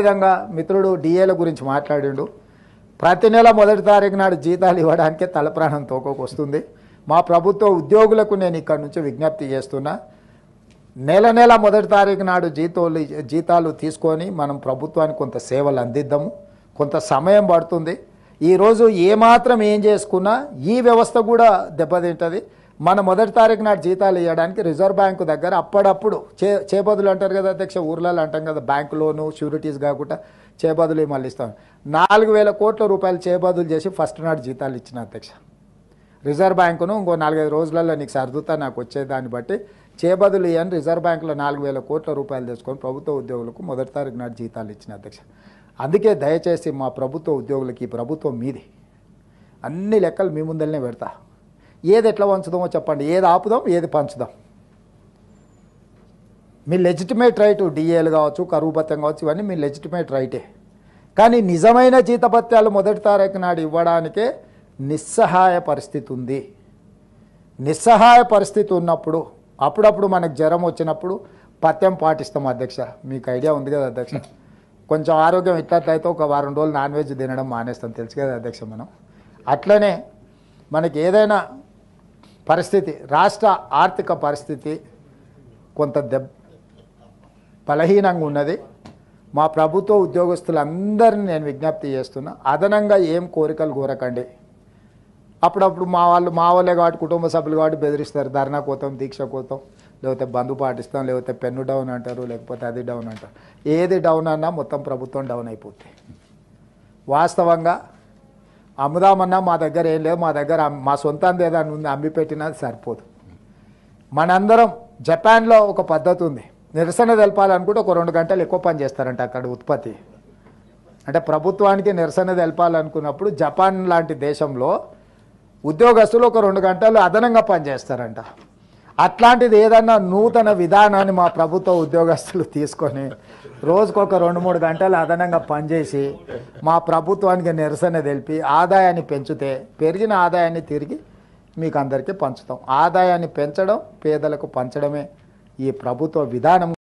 అదేవిధంగా మిత్రుడు డిఏల గురించి మాట్లాడిండు. ప్రతి నెల మొదటి తారీఖు నాడు జీతాలు ఇవ్వడానికే తలప్రాణం తోకొకొస్తుంది. మా ప్రభుత్వ ఉద్యోగులకు నేను ఇక్కడ నుంచి విజ్ఞప్తి చేస్తున్నా, నెల నెల మొదటి తారీఖు నాడు జీతాలు తీసుకొని మనం ప్రభుత్వానికి కొంత సేవలు అందిద్దాము. కొంత సమయం పడుతుంది. ఈరోజు ఏమాత్రం ఏం చేసుకున్నా ఈ వ్యవస్థ కూడా దెబ్బతింటుంది. మన మొదటి తారీఖు నాడు జీతాలు ఇవ్వడానికి రిజర్వ్ బ్యాంకు దగ్గర అప్పుడప్పుడు చేబదులు అంటారు కదా అధ్యక్ష, ఊర్లలో అంటాం కదా, బ్యాంకు లోను షూరిటీస్ కాకుండా చేబదులు మళ్ళీ ఇస్తాం. 4,000 కోట్ల రూపాయలు చేబదులు చేసి ఫస్ట్ నాడు జీతాలు ఇచ్చిన అధ్యక్ష. రిజర్వ్ బ్యాంకును ఇంకో 4-5 రోజులలో నీకు సర్దుతా నాకు వచ్చేదాన్ని బట్టి చేబదులు ఇవ్వని రిజర్వ్ బ్యాంకులో 4,000 కోట్ల రూపాయలు తెచ్చుకొని ప్రభుత్వ ఉద్యోగులకు మొదటి తారీఖు నాడు జీతాలు ఇచ్చిన అధ్యక్ష. అందుకే దయచేసి మా ప్రభుత్వ ఉద్యోగులకి ఈ ప్రభుత్వం మీది, అన్ని లెక్కలు మీ ముందరనే పెడతా. ఏది ఎట్లా పంచుదామో చెప్పండి, ఏది ఆపుదాం ఏది పంచుదాం. మీ లెజిటిమేట్ రైటు డిఏలు కావచ్చు, కరువు భత్యం కావచ్చు, ఇవన్నీ మీ లెజిటిమేట్ రైటే. కానీ నిజమైన జీతభత్యాలు మొదటి తారీఖు నాడు ఇవ్వడానికే నిస్సహాయ పరిస్థితి ఉంది. నిస్సహాయ పరిస్థితి ఉన్నప్పుడు అప్పుడప్పుడు మనకు జ్వరం వచ్చినప్పుడు పథ్యం పాటిస్తాం అధ్యక్ష. మీకు ఐడియా ఉంది కదా అధ్యక్ష. కొంచెం ఆరోగ్యం ఇట్లట్లయితే ఒక వారం రోజులు నాన్ వెజ్ తినడం మానేస్తాం, తెలుసు కదా అధ్యక్ష. మనం అట్లనే మనకి ఏదైనా పరిస్థితి, రాష్ట్ర ఆర్థిక పరిస్థితి కొంత బలహీనంగా ఉన్నది. మా ప్రభుత్వ ఉద్యోగస్తులందరినీ నేను విజ్ఞప్తి చేస్తున్నా, అదనంగా ఏం కోరికలు కోరకండి. అప్పుడప్పుడు మా వాళ్ళే కాబట్టి, కుటుంబ సభ్యులు కాబట్టి బెదిరిస్తారు, ధర్నా కోతాం, దీక్ష కోతాం, లేకపోతే బంధు పాటిస్తాం, లేకపోతే పెన్ను డౌన్ అంటారు, లేకపోతే అది డౌన్ అంటారు. ఏది డౌన్ అన్నా మొత్తం ప్రభుత్వం డౌన్ అయిపోతుంది. వాస్తవంగా అమ్ముదామన్నా మా దగ్గర ఏం లేదు, మా దగ్గర మా సొంతంది ఏదైనా ఉంది అమ్మి పెట్టినది సరిపోదు. మనందరం జపాన్లో ఒక పద్ధతి ఉంది, నిరసన తెలపాలనుకుంటే ఒక 2 గంటలు ఎక్కువ పని చేస్తారంట అక్కడ ఉత్పత్తి. అంటే ప్రభుత్వానికి నిరసన తెలపాలనుకున్నప్పుడు జపాన్ లాంటి దేశంలో ఉద్యోగస్తులు ఒక 2 గంటలు అదనంగా పనిచేస్తారంట. అట్లాంటిది ఏదన్నా నూతన విధానాన్ని మా ప్రభుత్వ ఉద్యోగస్తులు తీసుకొని రోజుకొక 2-3 గంటలు అదనంగా పనిచేసి మా ప్రభుత్వానికి నిరసన తెలిపి ఆదాయాన్ని పెంచితే, పెరిగిన ఆదాయాన్ని తిరిగి మీకు అందరికీ పంచుతాం. ఆదాయాన్ని పెంచడం, పేదలకు పంచడమే ఈ ప్రభుత్వ విధానం.